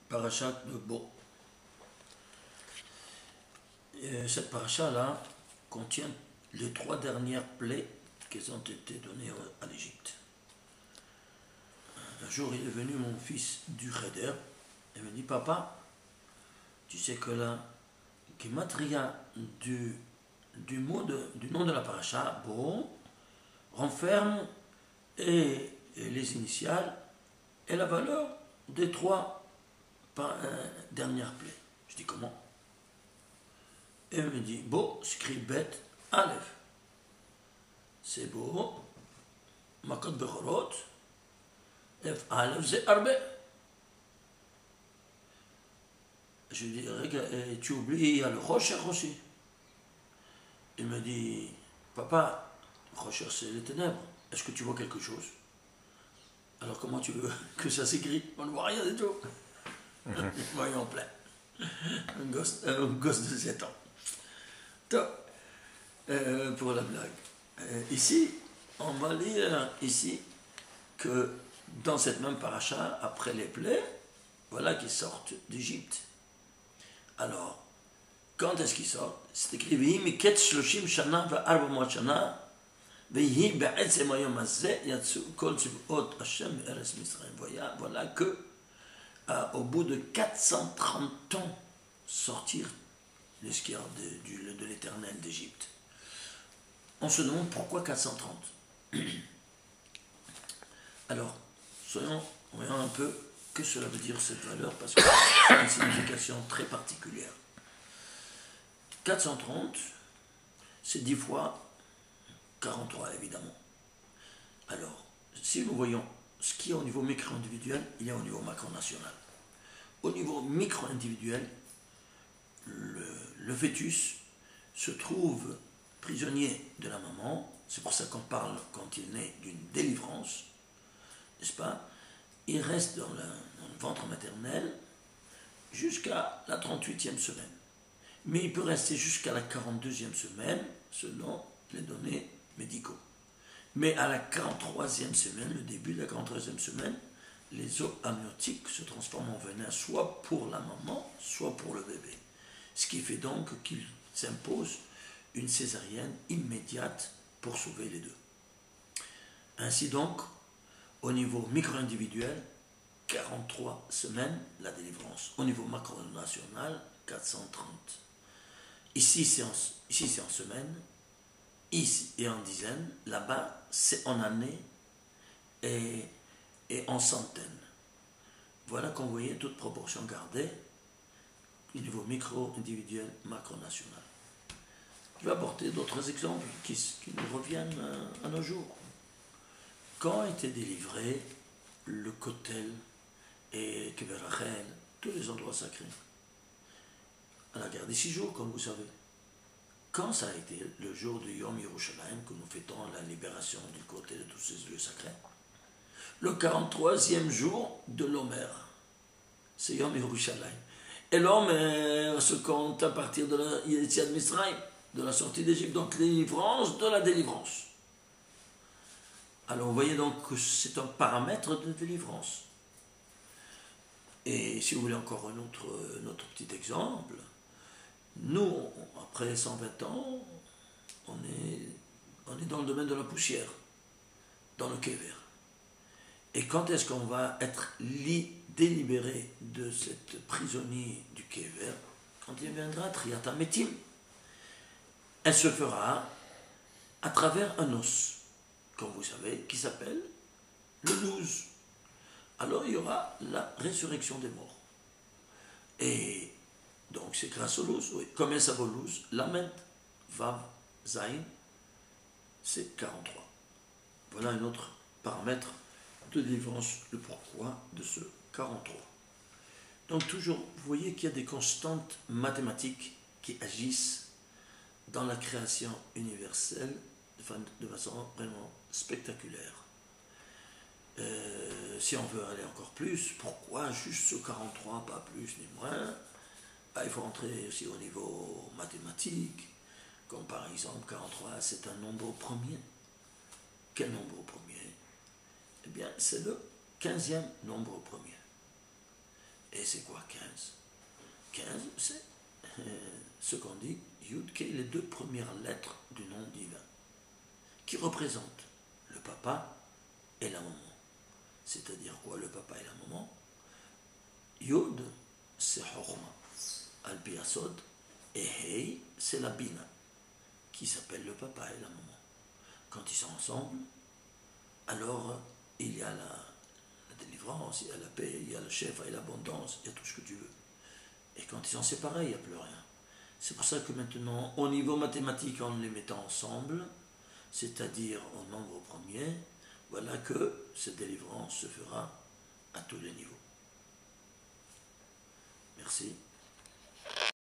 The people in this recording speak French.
Parachat de Bo. Cette paracha-là contient les 3 dernières plaies qui ont été données à l'Égypte. Un jour, il est venu mon fils du Cheder et me dit: Papa, tu sais que là, Gematria du nom de la paracha, Bo, renferme et les initiales et la valeur des 3 dernières plaies. Je dis: comment? Et il me dit: Bo, scribet, Aleph. C'est Bo, Makot Bechorot, F Aleph, c'est Arbe. Je lui dis: et tu oublies, il y a le Rocher aussi. Il me dit: Papa, le Rocher c'est les ténèbres. Est-ce que tu vois quelque chose? Alors comment tu veux que ça s'écrit? On ne voit rien du tout. Voyons plein. Un gosse de 7 ans. Top. Pour la blague. Ici, on va lire ici que dans cette même paracha, après les plaies, voilà qu'ils sortent d'Égypte. Alors, quand est-ce qu'ils sortent? C'est écrit: Vihi miket shloshim shana ve'arba mo'at shana vihi be'etzem hayom hazeh yatsu kol tzivot Hashem me'eretz Mitzrayim. Voilà que au bout de 430 ans sortir les skieurs de l'Éternel d'Égypte. On se demande pourquoi 430. Alors, voyons un peu que cela veut dire cette valeur, parce que c'est une signification très particulière. 430, c'est 10 fois 43, évidemment. Alors, si nous voyons ce qui est au niveau micro-individuel, il y a au niveau macro-national. Au niveau micro-individuel, le fœtus se trouve prisonnier de la maman. C'est pour ça qu'on parle, quand il naît, d'une délivrance, n'est-ce pas? Il reste dans le ventre maternel jusqu'à la 38e semaine. Mais il peut rester jusqu'à la 42e semaine, selon les données médicaux. Mais à la 43e semaine, le début de la 43e semaine, les os amniotiques se transforment en venin, soit pour la maman, soit pour le bébé. Ce qui fait donc qu'il s'impose une césarienne immédiate pour sauver les deux. Ainsi donc, au niveau micro-individuel, 43 semaines la délivrance. Au niveau macro-national, 430. Ici c'est en semaine, ici et en dizaines, là-bas c'est en années et en centaines. Voilà qu'on voyait toute proportion gardée au niveau micro-individuel, macro-national. Je vais apporter d'autres exemples qui nous reviennent à nos jours. Quand a été délivré le Kotel et Kever Rachel, tous les endroits sacrés? À la guerre des 6 jours, comme vous savez. Quand ça a été le jour du Yom Yerushalayim, que nous fêtons la libération du Kotel et de tous ces lieux sacrés? Le 43e jour de l'Omer. C'est Yom Yerushalayim. Et l'Omer se compte à partir de la Yetziat Mitzrayim, de la sortie d'Égypte, donc délivrance de la délivrance. Alors vous voyez donc que c'est un paramètre de délivrance. Et si vous voulez encore un autre petit exemple, nous, après 120 ans, on est dans le domaine de la poussière, dans le Kever. Et quand est-ce qu'on va être délibéré de cette prisonnier du Kever? Quand il viendra Triat HaMetim. Elle se fera à travers un os, comme vous savez, qui s'appelle le Louz. Alors il y aura la résurrection des morts. Et donc c'est grâce au Louz. Oui. Combien ça vaut Louz? Lamed, Vav, Zain, c'est 43. Voilà un autre paramètre de délivrance, le pourquoi de ce 43. Donc toujours, vous voyez qu'il y a des constantes mathématiques qui agissent dans la création universelle de façon vraiment spectaculaire. Si on veut aller encore plus, pourquoi juste ce 43, pas plus ni moins? Il faut entrer aussi au niveau mathématique, comme par exemple 43, c'est un nombre premier. Quel nombre premier? Eh bien, c'est le 15e nombre premier. Et c'est quoi 15? 15, c'est ce qu'on dit Yud Kei, les deux premières lettres du nom divin, qui représentent le papa et la maman. C'est-à-dire quoi, le papa et la maman? Yud, c'est Chochma, Al-Pi Asod, et Hei, c'est la Bina, qui s'appelle le papa et la maman. Quand ils sont ensemble, alors il y a la délivrance, il y a la paix, il y a le chef, il y a l'abondance, il y a tout ce que tu veux. Et quand ils sont séparés, il n'y a plus rien. C'est pour ça que maintenant, au niveau mathématique, en les mettant ensemble, c'est-à-dire au nombre premier, voilà que cette délivrance se fera à tous les niveaux. Merci.